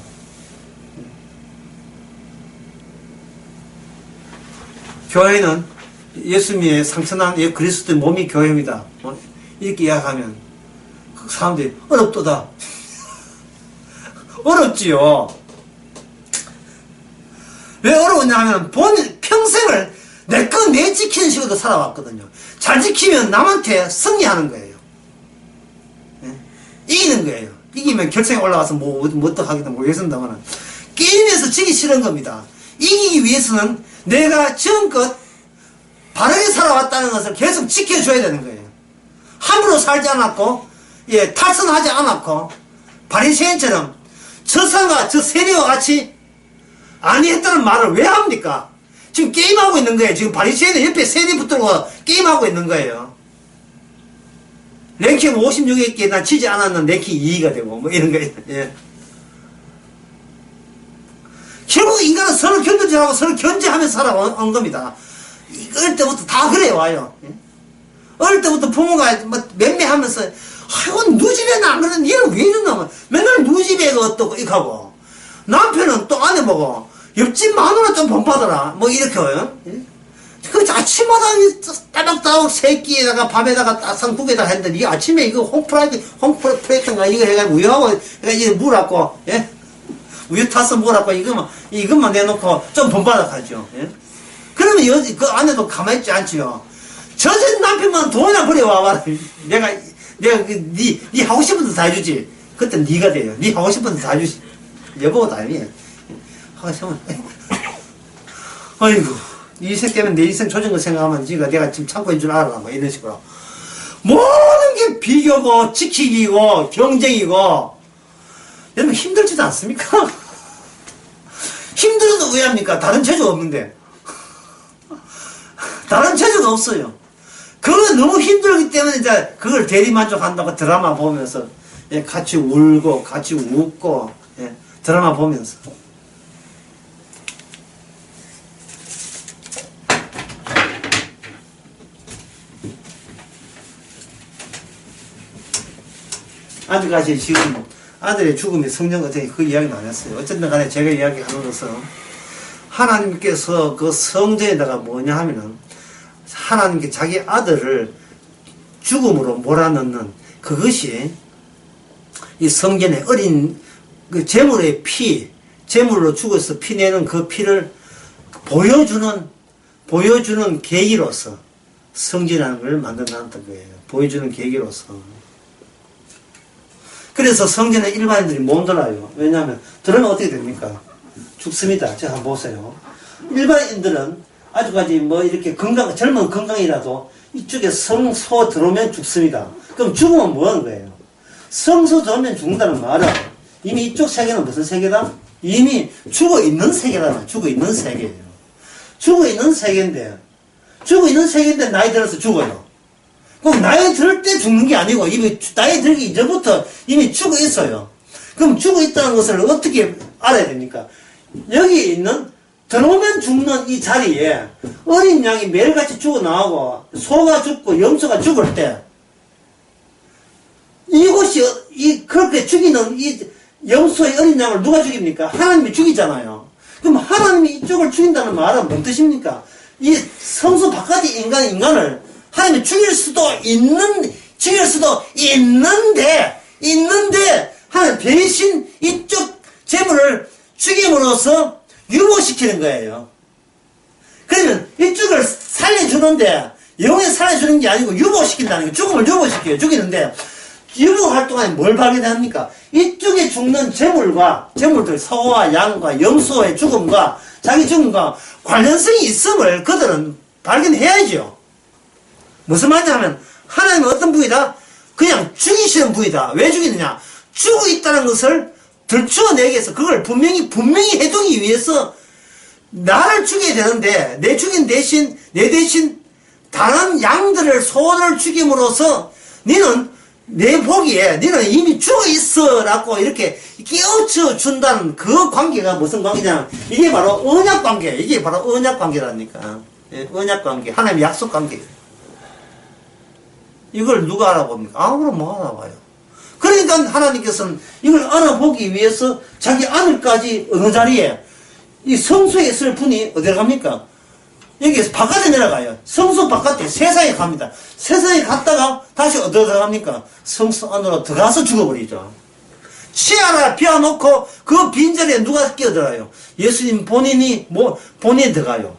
교회는 예수님의 상처난 그리스도의 몸이 교회입니다. 이렇게 이야기하면 사람들이 어렵도다. 어렵지요. 왜 어려웠냐 하면 평생을 내 거 내 지키는 식으로 살아왔거든요. 잘 지키면 남한테 승리하는 거예요. 이기는 거예요. 이기면 결승에 올라가서 뭐 또 하겠다 모르겠습니다만 게임에서 지기 싫은 겁니다. 이기기 위해서는 내가 지금껏 바르게 살아왔다는 것을 계속 지켜줘야 되는 거예요. 함부로 살지 않았고 탈선하지 않았고 바리새인처럼 저 사람과 저 세리와 같이 아니했다는 말을 왜 합니까? 지금 게임하고 있는 거예요. 지금 바리새인은 옆에 세리 붙들고 게임하고 있는 거예요. 랭킹 56에 있기에 난 치지 않았는 랭킹 2위가 되고 뭐 이런 거예요. 결국 인간은 서로 견뎌하고 서로 견제하면서 살아온 겁니다. 어릴 때부터 다 그래 와요. 어릴 때부터 부모가 맴매하면서 아이고 누 집에는 안 그러는데 얘는 왜 이러나 맨날 누 집에 어떻고 이렇게 하고 남편은 또 아내 보고 옆집 마누라 좀 본받아라 뭐 이렇게 그 아침마다 따박따박 새끼에다가 밥에다가 따상국에다가 했는데 이 아침에 이거 홈프레이트인가 이거 해가지고 우유하고 이거 물하고 예? 우유 타서 물하고 이것만 내놓고 좀 본받아가죠. 예? 그러면 그 안에도 가만히 있지 않지요. 저전 남편만 돈이나 버려와. 내가 네 하고 싶은 대로 다 해주지. 그때 네가 돼요. 네 하고 싶은 대로 다 해주지. 여보가 다 해. 하고 싶으면 아이고 이 인생 때문에 내 인생 조진 거 생각하면 네가 내가 지금 참고 있는 줄 알아. 뭐 이런 식으로 모든 게 비교고 지키기고 경쟁이고 여러분 힘들지도 않습니까? 힘들어도 왜 합니까? 다른 재주가 없는데. 다른 재주가 없어요. 그거 너무 힘들기 때문에 이제 그걸 대리만족한다고 드라마 보면서 예, 같이 울고 같이 웃고 예, 드라마 보면서 아직까지 지금 아들의 죽음의 성령 어떻게 그 이야기는 안 했어요. 어쨌든 간에 제가 이야기하는 것은 하나님께서 그 성전에다가 뭐냐 하면은 하나님께 자기 아들을 죽음으로 몰아넣는 그것이 이 성전의 어린 그 제물의 피, 제물로 죽어서 피 내는 그 피를 보여주는 계기로서 성전이라는 걸 만들어놨던 거예요. 보여주는 계기로서. 그래서 성전에 일반인들이 못 들어요. 왜냐하면 들으면 어떻게 됩니까? 죽습니다. 자, 한번 보세요. 일반인들은 아직까지 뭐 이렇게 젊은 건강이라도 이쪽에 성소 들어오면 죽습니다. 그럼 죽으면 뭐 하는 거예요? 성소 들어오면 죽는다는 말은 이미 이쪽 세계는 무슨 세계다? 이미 죽어 있는 세계다. 죽어 있는 세계예요. 죽어 있는 세계인데 나이 들어서 죽어요. 그럼 나이 들 때 죽는 게 아니고 이미 나이 들기 이전부터 이미 죽어 있어요. 그럼 죽어 있다는 것을 어떻게 알아야 됩니까? 여기 있는 들어오면 죽는 이 자리에 어린 양이 매일같이 죽어나오고 소가 죽고 염소가 죽을 때 이곳이 그렇게 죽이는 이 염소의 어린 양을 누가 죽입니까? 하나님이 죽이잖아요. 그럼 하나님이 이쪽을 죽인다는 말은 뭔 뜻입니까? 이 성소 바깥의 인간을 하나님이 죽일 수도 있는데 하나님 대신 이쪽 재물을 죽임으로써 유보시키는 거예요. 그러면 이쪽을 살려주는데 영원히 살려주는 게 아니고 유보시킨다는 게 죽음을 유보시켜요. 죽이는데 유보할 동안에 뭘 발견합니까? 이쪽에 죽는 재물들 소와 양과 염소의 죽음과 자기 죽음과 관련성이 있음을 그들은 발견해야죠. 무슨 말이냐 하면 하나님은 어떤 부위다? 그냥 죽이시는 부위다. 왜 죽이느냐? 죽어 있다는 것을 들추어내기 위해서 그걸 분명히 해두기 위해서 나를 죽여야 되는데 내 대신 다른 양들을 소를 죽임으로써 내 보기에 너는 이미 죽어 있어 라고 이렇게 깨우쳐 준다는 그 관계가 무슨 관계냐? 이게 바로 언약 관계라니까. 예, 언약 관계. 하나님의 약속 관계. 이걸 누가 알아봅니까? 아무도 못 알아봐요. 그러니까 하나님께서는 이걸 알아보기 위해서 자기 아들까지 어느 자리에 이 성소에 있을 분이 어디로 갑니까? 여기에서 바깥에 내려가요. 성소 바깥에 세상에 갑니다. 세상에 갔다가 다시 어디로 들어갑니까? 성소 안으로 들어가서 죽어버리죠. 치아를 비워놓고 그 빈자리에 누가 끼어들어요? 예수님 본인이 들어가요.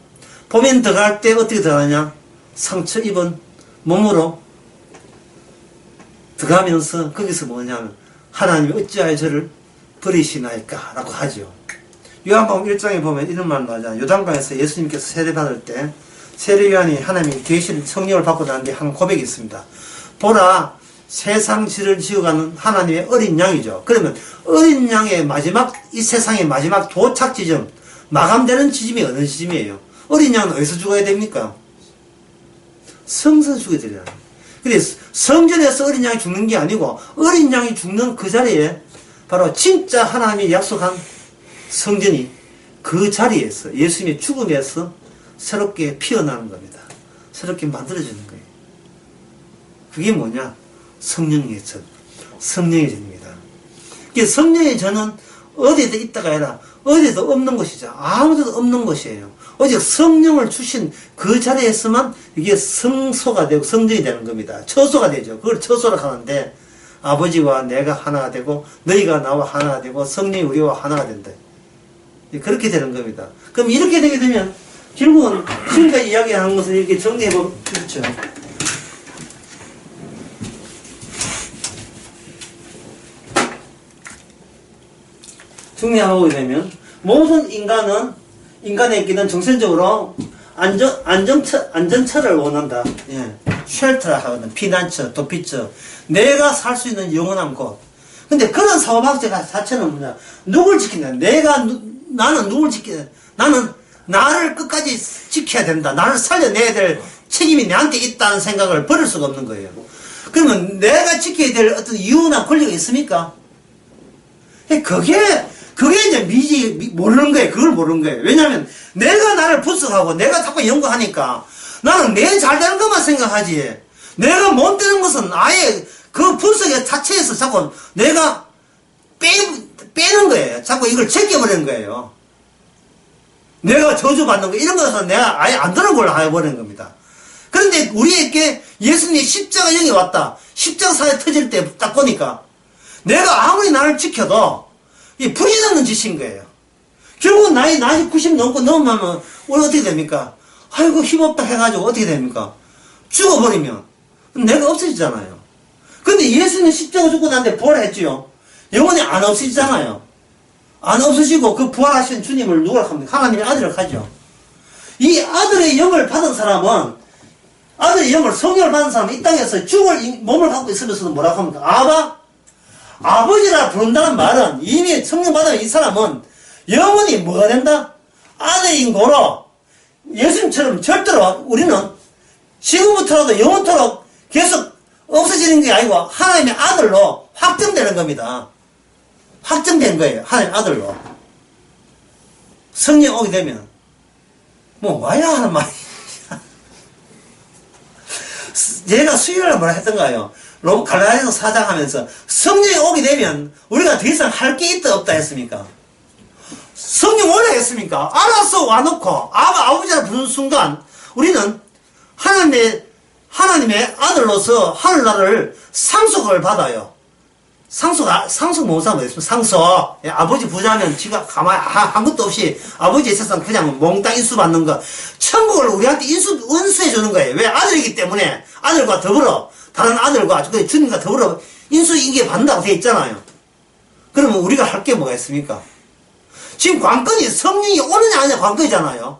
본인 들어갈 때 어떻게 들어가냐? 상처 입은 몸으로 들어가면서 거기서 뭐냐면 하나님이 어찌하여 저를 버리시나이까 라고 하죠. 요한복음 1장에 보면 이런 말 나오잖아요. 요단강에서 예수님께서 세례받을 때 세례요한이 하나님이 계신 성령을 받고 나는데 한 고백이 있습니다. 보라 세상 지를 지어가는 하나님의 어린 양이죠. 그러면 어린 양의 이 세상의 마지막 도착 지점, 마감되는 지점이 어느 지점이에요? 어린 양은 어디서 죽어야 됩니까? 성서 죽어야 되잖아요. 그래서 성전에서 어린 양이 죽는 게 아니고 어린 양이 죽는 그 자리에 바로 진짜 하나님이 약속한 성전이 그 자리에서 예수님의 죽음에서 새롭게 피어나는 겁니다. 새롭게 만들어지는 거예요. 그게 뭐냐? 성령의 전. 성령의 전입니다. 성령의 전은 어디에도 있다가 아니라 어디에도 없는 것이죠. 아무데도 없는 것이에요. 오직 성령을 주신 그 자리에서만 이게 성소가 되고 성전이 되는 겁니다. 처소가 되죠. 그걸 처소라고 하는데 아버지와 내가 하나가 되고 너희가 나와 하나가 되고 성령이 우리와 하나가 된다. 그렇게 되는 겁니다. 그럼 이렇게 되게 되면 결국은 지금까지 이야기하는 것을 이렇게 정리해보면 그렇죠. 정리하고 되면 모든 인간에게는 정신적으로 안전처를 원한다. 예. 쉘터라 하거든. 피난처, 도피처. 내가 살 수 있는 영원한 곳. 근데 그런 사고방식 자체는 뭐냐. 누굴 지킨다. 나는 누굴 나는 나를 끝까지 지켜야 된다. 나를 살려내야 될 책임이 내한테 있다는 생각을 버릴 수가 없는 거예요. 그러면 내가 지켜야 될 어떤 이유나 권리가 있습니까? 그게 이제 모르는 거예요. 그걸 모르는 거예요. 왜냐면 내가 나를 분석하고 내가 자꾸 연구하니까 나는 내 잘 되는 것만 생각하지. 내가 못 되는 것은 아예 그 분석 자체에서 자꾸 내가 빼는 거예요. 자꾸 이걸 제껴버리는 거예요. 내가 저주받는 거 이런 것은 내가 아예 안 되는 걸로 해버리는 겁니다. 그런데 우리에게 예수님이 십자가 영이 왔다. 십자가 사에 터질 때 딱 보니까 내가 아무리 나를 지켜도 이 부질없는 짓인 거예요. 결국은 나이 90 넘고 넘으면 우리 어떻게 됩니까? 아이고 힘없다 해가지고 어떻게 됩니까? 죽어버리면 내가 없어지잖아요. 근데 예수는 십자가 죽고 난데 부활했지요. 영원히 안 없어지잖아요. 안 없어지고 그 부활하신 주님을 누구라 합니까? 하나님의 아들을 하죠. 이 아들의 영을 받은 사람은 아들의 영을 성령을 받은 사람은 이 땅에서 죽을 몸을 갖고 있으면서도 뭐라고 합니까? 아버지라 부른다는 말은 이미 성령 받은 이 사람은 영원히 뭐가 된다? 아들인 거로 예수님처럼 절대로 우리는 지금부터라도 영원토록 계속 없어지는 게 아니고 하나님의 아들로 확정되는 겁니다. 확정된 거예요. 하나님의 아들로. 성령 오게 되면 뭐 와야 하는 말이야. 제가 수요일에 뭐라 했던가요? 갈라디아서 4장 하면서 성령이 오게 되면 우리가 더 이상 할 게 있다 없다 했습니까? 성령 오라 했습니까? 알아서 와놓고 아버지라 부르는 순간 우리는 하나님의 아들로서 하늘나라를 상속을 받아요. 상속 모사 뭐였습니까? 상속. 아버지 부자면 지가 가만히 한 것도 없이 아버지의 세상 그냥 몽땅 인수 받는 거. 천국을 우리한테 은수해 주는 거예요. 왜? 아들이기 때문에 아들과 더불어 다른 아들과 주님과 더불어 인수인계 받는다고 되어 있잖아요. 그러면 우리가 할 게 뭐가 있습니까? 지금 관건이 성령이 오느냐 아니냐 관건이잖아요.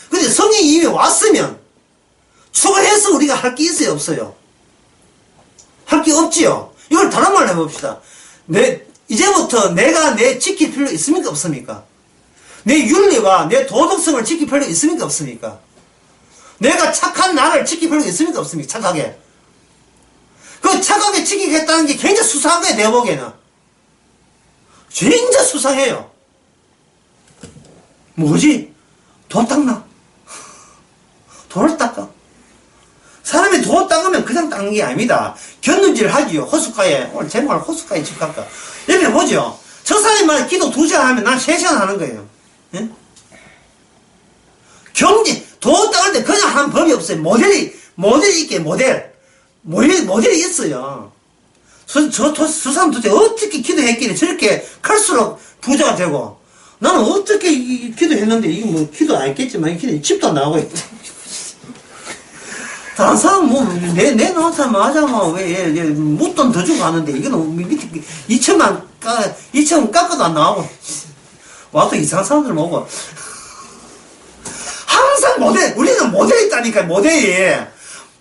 근데 성령이 이미 왔으면 추가해서 우리가 할 게 있어요 없어요? 할 게 없지요. 이걸 다른 말로 해봅시다. 이제부터 내가 지킬 필요 있습니까 없습니까? 내 윤리와 내 도덕성을 지킬 필요 있습니까 없습니까? 내가 착한 나를 지킬 필요 있습니까 없습니까? 착하게. 그 착하게 지키겠다는 게 굉장히 수상한 거예요 내 보기에는. 진짜 수상해요. 뭐지? 돈 닦나? 돈을 닦아? 사람이 돈 닦으면 그냥 닦는 게 아닙니다. 견눈질을 하지요. 호숫가에. 오늘 제목을 호숫가에 집 갈까? 여기 보죠. 저 사람만 기도 2시간 하면 난 3시간 하는 거예요. 예? 돈 닦을 때 그냥 하는 법이 없어요. 모델이 있게 모델이 있어요. 저 사람 도대체 어떻게 기도했길래 저렇게 클수록 부자가 되고 나는 어떻게 기도했는데 이게 뭐 기도 안 했겠지만 집도 안 나가고 있지. 다른 사람 내 노릇하면 하자면 왜 묻돈 더 주고 하는데 이거는 밑에 2천만 깎아도 안 나오고 와도 이상한 사람들 보고 항상 우리는 모델이 있다니까 모델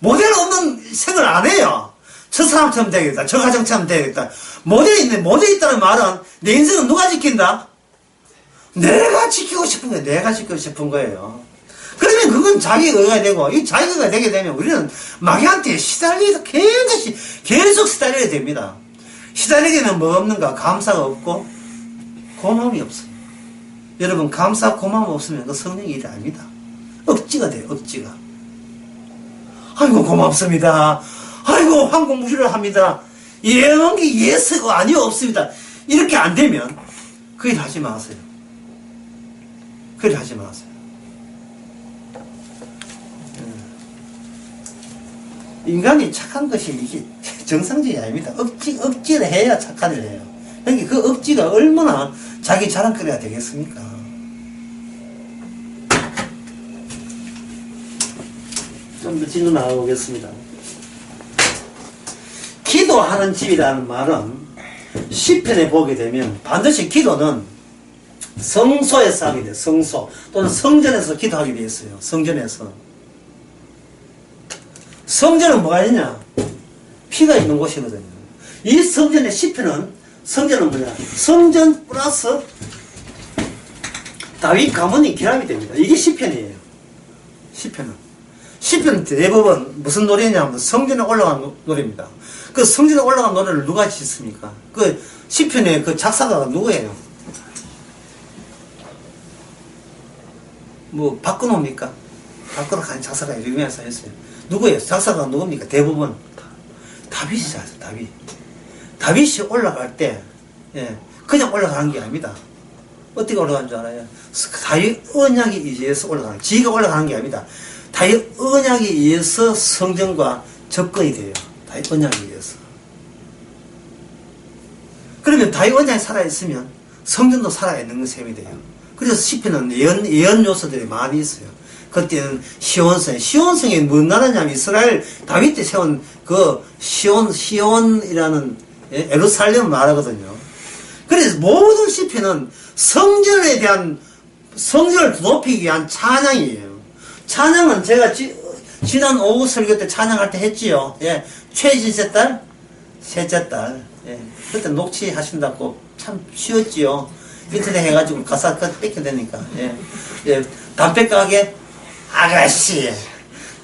없는 생각을 안 해요. 저 사람처럼 되겠다. 저 가정처럼 되겠다. 모델이 있다는 말은 내 인생은 누가 지킨다? 내가 지키고 싶은 거예요. 내가 지키고 싶은 거예요. 그러면 그건 자기의가 되고, 이 자기의가 되게 되면 우리는 마귀한테 시달려서 계속 시달려야 됩니다. 시달리기는 뭐 없는가? 감사가 없고, 고마움이 없어요. 여러분, 감사, 고마움 없으면 그 성령의 일이 아닙니다. 억지가 돼요, 억지가. 아이고, 고맙습니다. 아이고, 황공무실을 합니다. 예언기 예스가 아니요, 없습니다. 이렇게 안 되면, 그 일 하지 마세요. 그 일 하지 마세요. 인간이 착한 것이 이게 정상적이 아닙니다. 억지를 해야 착한 일을 해요. 그러니까 그 억지가 얼마나 자기 자랑거리가 되겠습니까? 좀 더 진로 나가보겠습니다. 기도하는 집이라는 말은 시편에 보게 되면 반드시 기도는 성소에서 하게 돼요. 성소 또는 성전에서 기도하게 되어 있어요. 성전에서. 성전은 뭐가 있냐? 피가 있는 곳이거든요. 이 성전의 시편은 성전은 뭐냐? 성전 플러스 다윗 가문이 결합이 됩니다. 이게 시편이에요. 시편은 대부분 무슨 노래냐면 성전에 올라간 노래입니다. 그 성전에 올라간 노래를 누가 짓습니까? 그 시편의 그 작사가가 누구예요? 뭐 박근호입니까? 박근호 간 작사가 유명해서 했어요. 누구예요? 작사가가 누굽니까? 대부분 다윗이잖아요. 다윗이 올라갈 때 그냥 올라가는 게 아닙니다. 어떻게 올라가는 줄 알아요? 다윗 언약에 의해서 올라가는, 지가 올라가는 게 아닙니다. 다윗 언약에 의해서 성전과 접근이 돼요. 다윗 언약에 의해서. 그러면 다윗 언약이 살아있으면 성전도 살아있는 셈이 돼요. 그래서 시편은 예언 요소들이 많이 있어요. 그때는 시온성이 뭔 나라냐면 이스라엘 다윗 때 세운 그 시온이라는 예루살렘을 말하거든요. 그래서 모든 시편은 성전을 높이기 위한 찬양이에요. 찬양은 제가 지난 오후 설교 때 찬양할 때 했지요. 최진세 딸, 셋째 딸. 그때 녹취하신다고 참 쉬웠지요. 인터넷 해가지고 가사 뺏게 되니까. 담배가게 아가씨.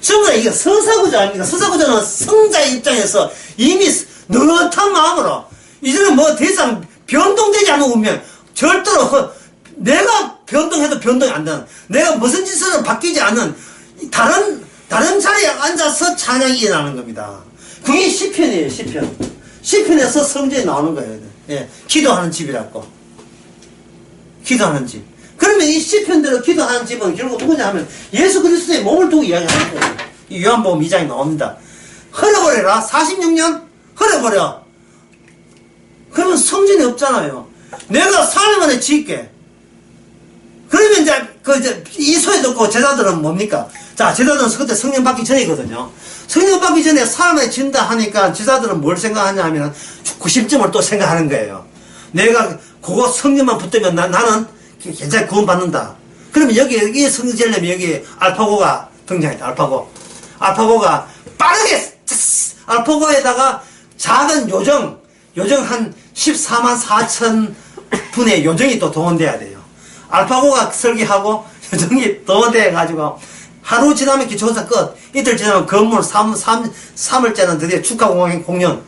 전부 다 이게 서사구조 아닙니까? 서사구조는 성자의 입장에서 이미 느긋한 마음으로 이제는 뭐 더 이상 변동되지 않으면 절대로 내가 변동해도 변동이 안 되는, 내가 무슨 짓으로 바뀌지 않는 다른 자리에 앉아서 찬양이 일어나는 겁니다. 그게 시편이에요. 시편에서 성전이 나오는 거예요. 기도하는 집이라고. 기도하는 집. 그러면 이 시편대로 기도하는 집은 결국 누구냐 하면 예수 그리스도의 몸을 두고 이야기하는 거예요. 이 요한복음 2장에 나옵니다. 흘려버려라. 46년 흘려버려. 그러면 성전이 없잖아요. 내가 4년 만에 지을게. 그러면 이제 이 소리 듣고 제자들은 뭡니까? 자, 제자들은 그때 성령 받기 전이거든요. 성령 받기 전에 4년 만에 지은다 하니까 제자들은 뭘 생각하냐 하면 구심점을 또 생각하는 거예요. 내가 그거 성령만 붙으면 나는 괜찮게 구원받는다. 그러면 여기 성령 지으려면 여기 알파고가 등장했다. 알파고가 빠르게 알파고에다가 작은 요정 한 14만 4천 분의 요정이 또 동원돼야 돼요. 알파고가 설계하고 요정이 동원돼가지고 하루 지나면 기초사 끝, 이틀 지나면 건물 3일째는 드디어 축하 공연.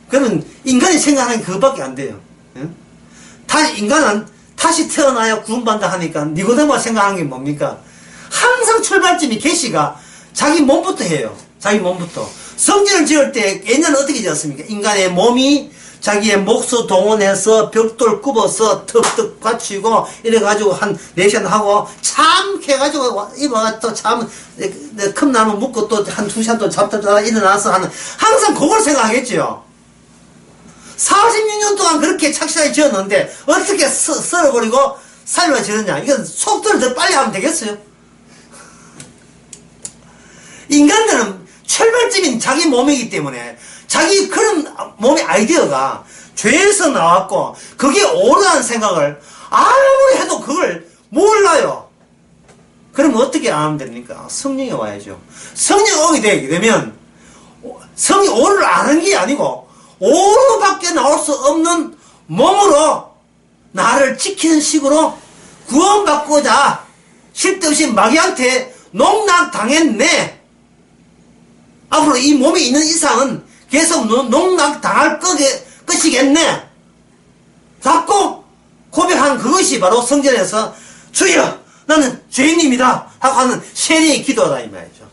그러면 인간이 생각하는 게 그것밖에 안 돼요. 인간은 다시 태어나야 구원받는다 하니까 니고데모가 생각하는 게 뭡니까? 항상 출발점이 계시가 자기 몸부터 해요. 자기 몸부터. 성전을 지을 때 옛날에 어떻게 지었습니까? 인간의 몸이 자기의 몫을 동원해서 벽돌 굽어서 턱턱 받치고 이래가지고 한 4시간 하고 참 해가지고 입어가 또 참 컵나무 묶고 또 한 2시간 또 잡다가 일어나서 하는, 항상 그걸 생각하겠지요. 46년 동안 그렇게 착실하게 지었는데 어떻게 썰어버리고 살려 지었냐. 이건 속도를 더 빨리 하면 되겠어요? 인간들은 출발점인 자기 몸이기 때문에 자기 그런 몸의 아이디어가 죄에서 나왔고 그게 옳다는 생각을 아무리 해도 그걸 몰라요. 그럼 어떻게 하면 됩니까? 성령이 와야죠. 성령이 오게 되면 성이 오를 아는 게 아니고 오로밖에 나올 수 없는 몸으로 나를 지키는 식으로 구원받고자 쓸데없이 마귀한테 농락당했네. 앞으로 이 몸에 있는 이상은 계속 농락당할 것이겠네. 자꾸 고백하는 그것이 바로 성전에서 주여 나는 죄인입니다 하고 하는 세례의 기도다 이 말이죠.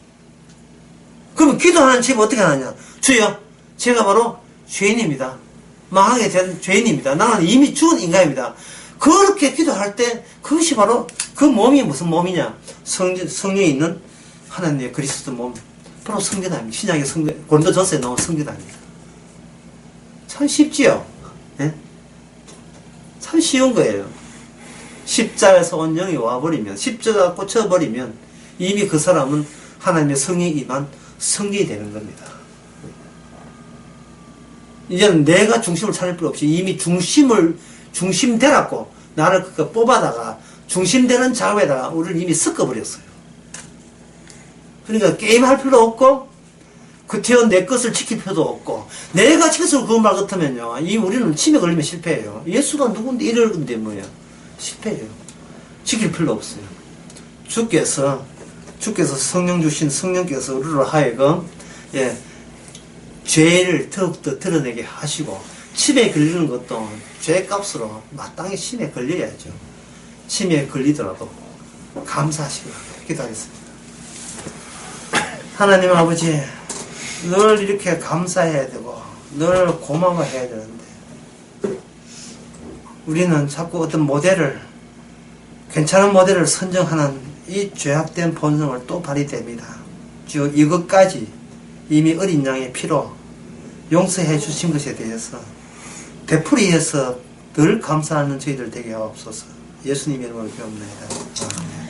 그러면 기도하는 집은 어떻게 하느냐. 주여 제가 바로 죄인입니다. 망하게 된 죄인입니다. 나는 이미 죽은 인간입니다. 그렇게 기도할 때 그것이 바로 그 몸이 무슨 몸이냐? 성령에 있는 하나님의 그리스도 몸. 바로 성전아입니다. 신약의 성전, 고린도전서에 나온 성전아입니다. 참 쉽지요? 네? 참 쉬운 거예요. 십자가에서 온 영이 와버리면, 십자가 꽂혀버리면 이미 그 사람은 하나님의 성령이 임한 성전이 되는 겁니다. 이제는 내가 중심을 찾을 필요 없이 이미 중심되라고 나를 뽑아다가 중심되는 작업에다가 우리를 이미 섞어버렸어요. 그러니까 게임할 필요도 없고 그태어 내 것을 지킬 필요도 없고 내가 지켜서 그런 말 같으면요 이 우리는 침에 걸리면 실패해요. 예수가 누군데 이럴 건데 뭐야. 실패해요. 지킬 필요 없어요. 주께서 성령 주신 성령께서 우리로 하여금 죄를 더욱더 드러내게 하시고 침에 걸리는 것도 죄값으로 마땅히 침에 걸려야죠. 침에 걸리더라도 감사하시고 기도하겠습니다. 하나님 아버지 늘 이렇게 감사해야 되고 늘 고마워해야 되는데 우리는 자꾸 어떤 모델을 괜찮은 모델을 선정하는 이 죄악된 본성을 또 발휘됩니다. 즉 이것까지 이미 어린 양의 피로 용서해 주신 것에 대해서 되풀이해서 늘 감사하는 저희들 되게 하옵소서. 예수님의 이름으로 기도합니다. 아멘.